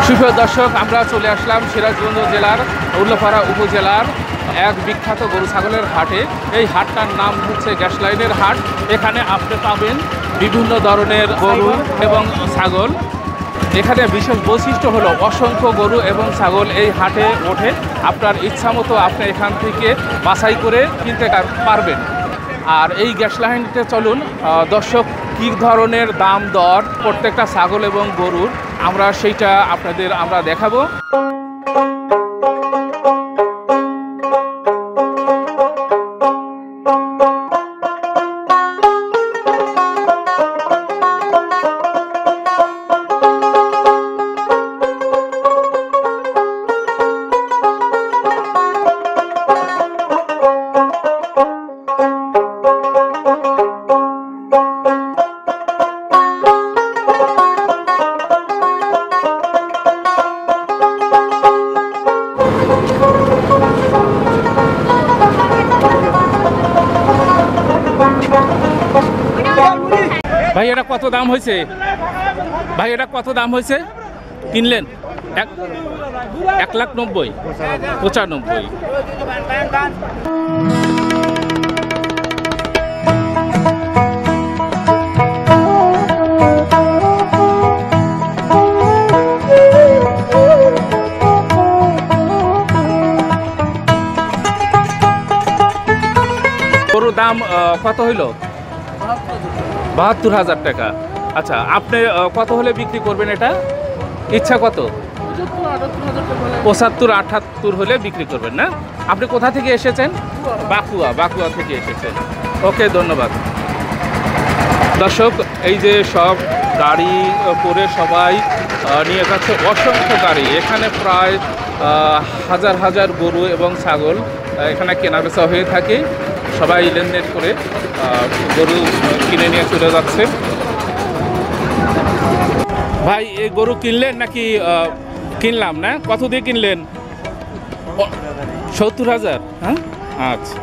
সুপ্রিয় দর্শক, আমরা চলে আসলাম সিরাজগঞ্জ জেলার উল্লাপাড়া উপজেলার এক বিখ্যাত গরু ছাগলের হাটে। এই হাটটার নাম হচ্ছে গ্যাস লাইনের হাট। এখানে আপনি পাবেন বিভিন্ন ধরনের গরু এবং ছাগল। এখানে বিশেষ বৈশিষ্ট্য হলো অসংখ্য গরু এবং ছাগল এই হাটে ওঠে। আপনার ইচ্ছা মতো আপনি এখান থেকে বাছাই করে কিনতে পারবেন। আর এই গ্যাস লাইনতে চলুন দর্শক, কী ধরনের দাম দর প্রত্যেকটা ছাগল এবং গরুর আমরা সেইটা আপনাদের আমরা দেখাবো। ভাই এটা কত দাম হয়েছে? ভাই এটা কত দাম হয়েছে কিনলেন? 1,90,95। গরুর দাম কত হইল? 72,000 টাকা। আচ্ছা, আপনি কত হলে বিক্রি করবেন এটা? ইচ্ছা কত? 75-78 হলে বিক্রি করবেন না? আপনি কোথা থেকে এসেছেন? বাকুয়া থেকে এসেছেন। ওকে, ধন্যবাদ। দর্শক, এই যে সব গাড়ি করে সবাই নিয়ে যাচ্ছে, অসংখ্য গাড়ি। এখানে প্রায় হাজার হাজার গরু এবং ছাগল এখানে কেনাবেচা হয়ে থাকে। সবাই লেনদেন করে গরু কিনে নিয়ে চলে যাচ্ছে। ভাই, এই গরু কিনলেন নাকি? কিনলাম না? কত দিয়ে কিনলেন? 70,000। হ্যাঁ, আচ্ছা।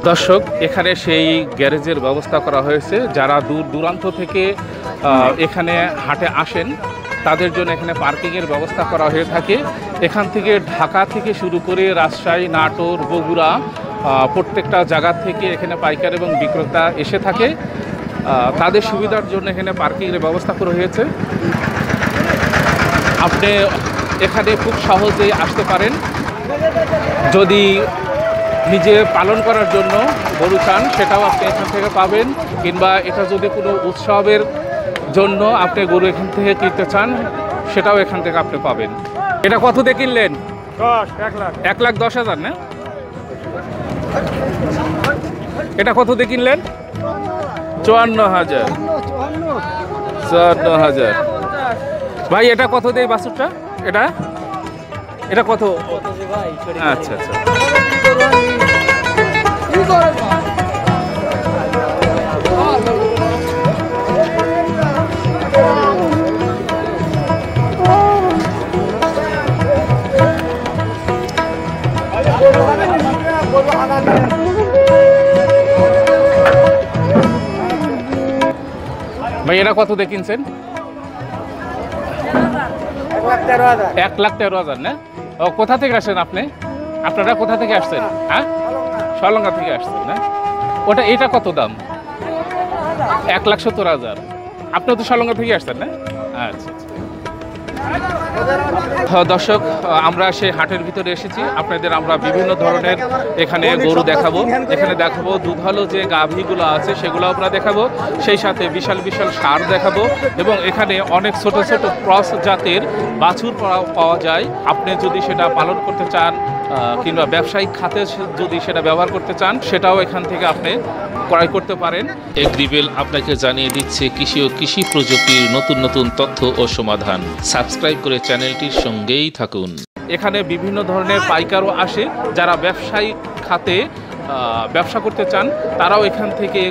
দর্শক, এখানে সেই গ্যারেজের ব্যবস্থা করা হয়েছে। যারা দূর দূরান্ত থেকে এখানে হাটে আসেন তাদের জন্য এখানে পার্কিংয়ের ব্যবস্থা করা হয়ে থাকে। এখান থেকে ঢাকা থেকে শুরু করে রাজশাহী, নাটোর, বগুড়া প্রত্যেকটা জায়গা থেকে এখানে পাইকার এবং বিক্রেতা এসে থাকে। তাদের সুবিধার জন্য এখানে পার্কিংয়ের ব্যবস্থা করা হয়েছে। আপনি এখানে খুব সহজেই আসতে পারেন। যদি নিজে পালন করার জন্য গরু চান, সেটাও আপনি এখান থেকে পাবেন। কিংবা এটা যদি কোনো উৎসবের জন্য আপনি গরু এখান থেকে কিনতে চান, সেটাও এখান থেকে আপনি পাবেন। এটা কত দিয়ে কিনলেন? 1,10,000 না? এটা কত দিয়ে কিনলেন? 54,000। ভাই, এটা কত দিয়ে বাছুরটা? এটা কত? আচ্ছা। ভাই, এটা কত দিয়ে কিনছেন? 1,13,000 না? ও, কোথা থেকে আসছেন আপনি? আপনারা কোথা থেকে আসছেন? হ্যাঁ, সলঙ্গা থেকে আসছেন না? এটা কত দাম? 1,70,000। আপনিও তো সলঙ্গা থেকে আসছেন না? আচ্ছা। দর্শক, আমরা সেই হাটের ভিতরে এসেছি। আপনাদের আমরা বিভিন্ন ধরনের এখানে গরু দেখাবো। এখানে দেখাবো দুধালো যে গাভীগুলো আছে সেগুলো আমরা দেখাবো। সেই সাথে বিশাল বিশাল ষাঁড় দেখাবো। এবং এখানে অনেক ছোট ছোট ক্রস জাতের বাছুর পাওয়া যায়। আপনি যদি সেটা পালন করতে চান কিংবা ব্যবসায়িক খাতে যদি সেটা ব্যবহার করতে চান, সেটাও এখান থেকে আপনি ক্রয় করতে পারেন। এগ্রিবেল আপনাকে জানিয়ে দিচ্ছে কৃষি ও কৃষি প্রযুক্তির নতুন নতুন তথ্য ও সমাধান। সাবস্ক্রাইব করে চ্যানেলটির সঙ্গেই থাকুন। এখানে বিভিন্ন ধরনের পাইকারও আসে। যারা ব্যবসায়িক খাতে ব্যবসা করতে চান তারাও এখান থেকে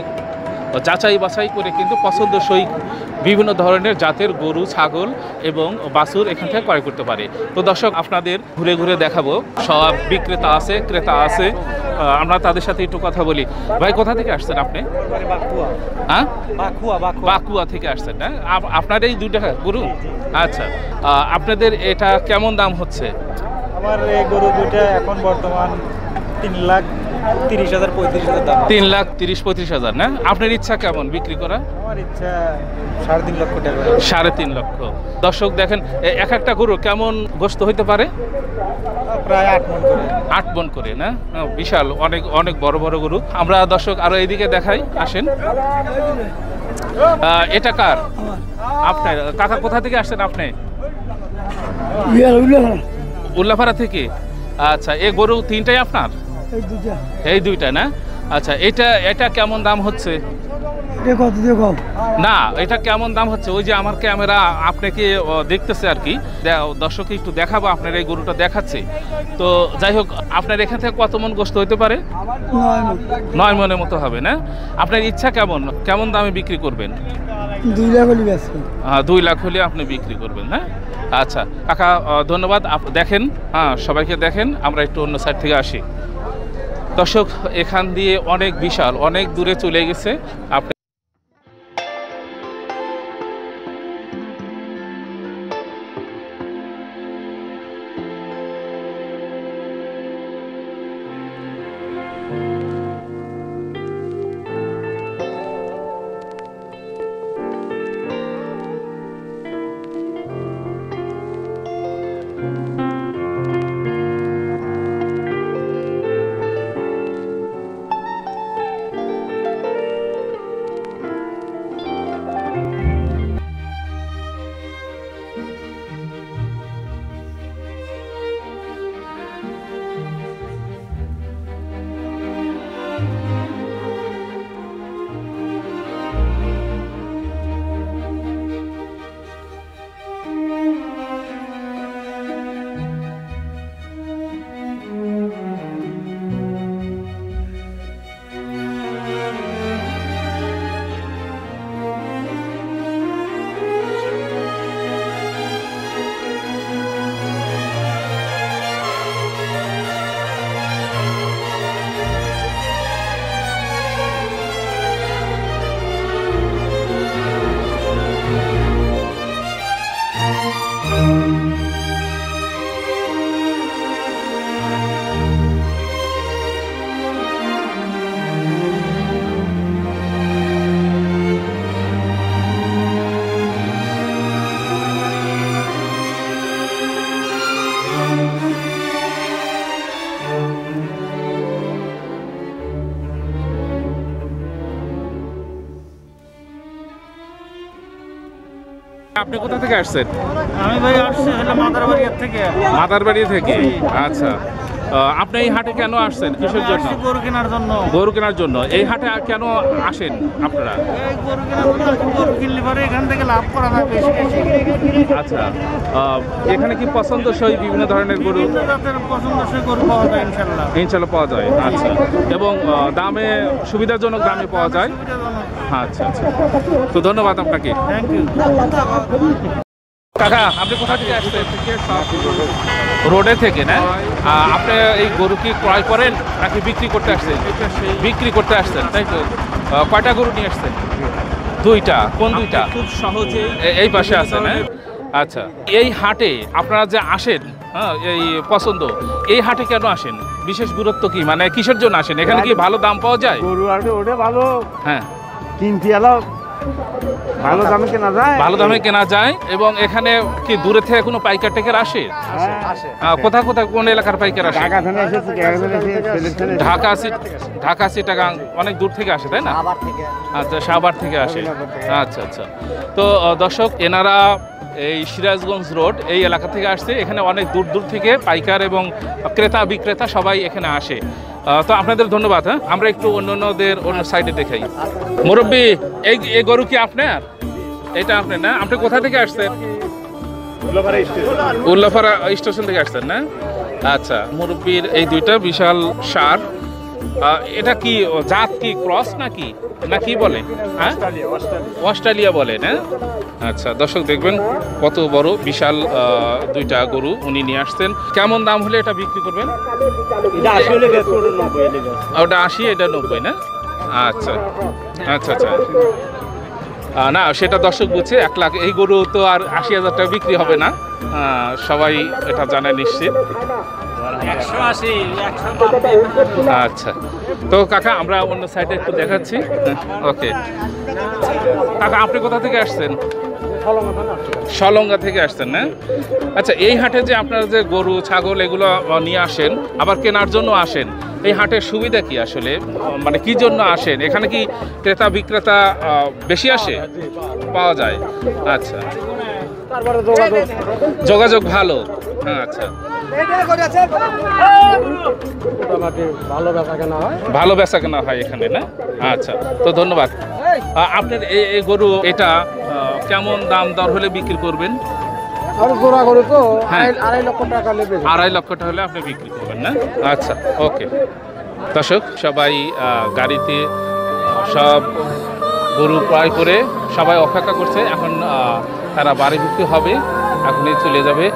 যাচাই বাছাই করে কিন্তু পছন্দসই বিভিন্ন ধরনের জাতের গরু, ছাগল এবং বাছুর এখান থেকে ক্রয় করতে পারে। তো দর্শক, আপনাদের ঘুরে ঘুরে দেখাবো। সব বিক্রেতা আছে, ক্রেতা আছে, আমরা তাদের সাথে একটু কথা বলি। ভাই, কোথা থেকে আসছেন আপনি? হ্যাঁ, বাকুয়া থেকে আসছেন না? আপনার এই দুইটা গরু? আচ্ছা, আপনাদের এটা কেমন দাম হচ্ছে? আমার এই গরু দুইটা এখন বর্তমান 3,30,000 35,000 দাম। 3,30,000-35,000 না? আপনার ইচ্ছা কেমন বিক্রি করা? আমার ইচ্ছা 3.5 লক্ষ টাকা। 3.5 লক্ষ। দর্শক দেখেন, এক একটা গরু কেমন গোস্ত হইতে পারে? প্রায় 8 মণ করে। 8 মণ করে না? বিশাল, অনেক অনেক বড় বড় গরু। আমরা দর্শক আরো এইদিকে দেখাই, আসেন। এটা কার? আপনার কাকা, কোথা থেকে আসছেন আপনি? উল্লাপাড়া থেকে। আচ্ছা, এই গরু তিনটাই আপনার? এই দুইটা না? আচ্ছা, এটা কেমন দাম হচ্ছে? না, এটা কেমন দাম হচ্ছে? ওই যে আমার ক্যামেরা আপনাকে দেখতেছে আর কি, দর্শককে একটু দেখাবো, আপনার এই গরুটা দেখাচ্ছে। তো যাই হোক, আপনার এখান থেকে কত মণ গোস্ত হতে পারে? 9 মণের মতো হবে না? আপনার ইচ্ছা কেমন দামে বিক্রি করবেন? 2 লাখ হলে বেশ। 2 লাখ হলে আপনি বিক্রি করবেন, হ্যাঁ? আচ্ছা কাকা, ধন্যবাদ। দেখেন, হ্যাঁ, সবাইকে দেখেন। আমরা একটু অন্য সাইড থেকে আসি। দর্শক, এখান দিয়ে অনেক বিশাল, অনেক দূরে চলে গেছে। আপনি আপনি কোথা থেকে আসছেন? আমি ভাই আসছি হলো মাদারবাড়ি থেকে। মাদারবাড়ি থেকে? আচ্ছা, আপনি এই হাটে কেন আসছেন? কিসের জন্য? গরু কেনার জন্য। গরু কেনার জন্য এই হাটে কেন আসেন আপনারা? এই গরু কেনার জন্য, গরু কিনলে পরে এখান থেকে লাভ করা যায় বেশি বেশি। আচ্ছা, এখানে কি পছন্দসই বিভিন্ন ধরনের গরু? বিভিন্ন জাতের পছন্দসই গরু পাওয়া যায় ইনশাআল্লাহ। ইনশাআল্লাহ পাওয়া যায়। আচ্ছা, এবং দামে সুবিধাজনক দামে পাওয়া যায়। আচ্ছা আচ্ছা, তো ধন্যবাদ আপনাকে। Thank you. কাকা, আপনি কোথা থেকে আসছেন? রোডে থেকে না? আপনি এই গরু কি ক্রয় করেন নাকি বিক্রি করতে আসছেন? বিক্রি করতে আসছেন, তাই তো? কয়টা গরু নিয়ে আসছেন? 2টা। কোন 2টা? খুব সহজে এই পাশে আছে না? আচ্ছা, এই হাটে আপনারা যে আসেন, হ্যাঁ, এই পছন্দ, এই হাটে কেন আসেন? বিশেষ গুরুত্ব কি, মানে কিসের জন্য আসেন? এখানে কি ভালো দাম পাওয়া যায়? গরু আর ওটা ভালো। হ্যাঁ, কিনতে এলো ভালো দামে কেনা যায়। ভালো দামে কেনা যায়। এবং এখানে কি দূরে থেকে কোনো পাইকার টেকার আসে? কোথা কোথা, কোন এলাকার পাইকার আসে? ঢাকা চিটাগাং অনেক দূর থেকে আসে, তাই না? আচ্ছা, সাভার থেকে আসে। আচ্ছা আচ্ছা, তো দর্শক, এনারা এই সিরাজগঞ্জ রোড এই এলাকা থেকে আসছে। এখানে অনেক দূর দূর থেকে পাইকার এবং ক্রেতা বিক্রেতা সবাই এখানে আসে। তো আপনাদের ধন্যবাদ। হ্যাঁ, আমরা একটু অন্যদের অন্য সাইডে দেখাই। মুরব্বী, এই গরু কি আপনার? এটা আপনি না? আপনি কোথা থেকে আসছেন? উল্লাপাড়া স্টেশন থেকে আসছেন না? আচ্ছা, মুরব্বীর এই 2টা বিশাল সার, এটা কি জাত কি ক্রস নাকি না কি বলে? হ্যাঁ, অস্ট্রেলিয়া বলে না? আচ্ছা দর্শক দেখবেন কত বড় বিশাল দুইটা গরু উনি নিয়ে আসছেন। কেমন দাম হলে এটা বিক্রি করবেন? ওটা 80, এটা 90 না? আচ্ছা আচ্ছা আচ্ছা না সেটা দর্শক বুঝছে। 1 লাখ এই গরু তো আর 80,000 টাকা বিক্রি হবে না, সবাই এটা জানে নিশ্চিত। আচ্ছা তো কাকা আমরা অন্য সাইডে একটু দেখাচ্ছি। ওকে কাকা আপনি কোথা থেকে আসছেন? সলঙ্গা থেকে আসছেন না? আচ্ছা এই হাটে যে আপনারা যে গরু ছাগল এগুলো নিয়ে আসেন আবার কেনার জন্য আসেন, এই হাটের সুবিধা কি আসলে, মানে কি জন্য আসেন? এখানে কি ক্রেতা বিক্রেতা বেশি আসে, পাওয়া যায়? আচ্ছা যোগাযোগ ভালো। হ্যাঁ আচ্ছা ভালো বেচা কেনা হয় এখানে না? আচ্ছা তো ধন্যবাদ। আপনার এই গরু এটা কেমন দাম দর হলে বিক্রি করবেন? হ্যাঁ 2.5 লক্ষ টাকা হলে আপনি বিক্রি করবেন না? আচ্ছা ওকে দর্শক সবাই গাড়িতে সব গরু ক্রয় করে সবাই অপেক্ষা করছে, এখন তারা বাড়ি বিক্রি হবে, এখনই চলে যাবে।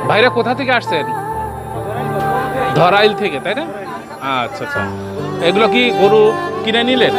ভাইরা কোথা থেকে আসছেন? ধরাইল থেকে তাই না? আচ্ছা আচ্ছা এগুলো কি গরু কিনে নিলেন?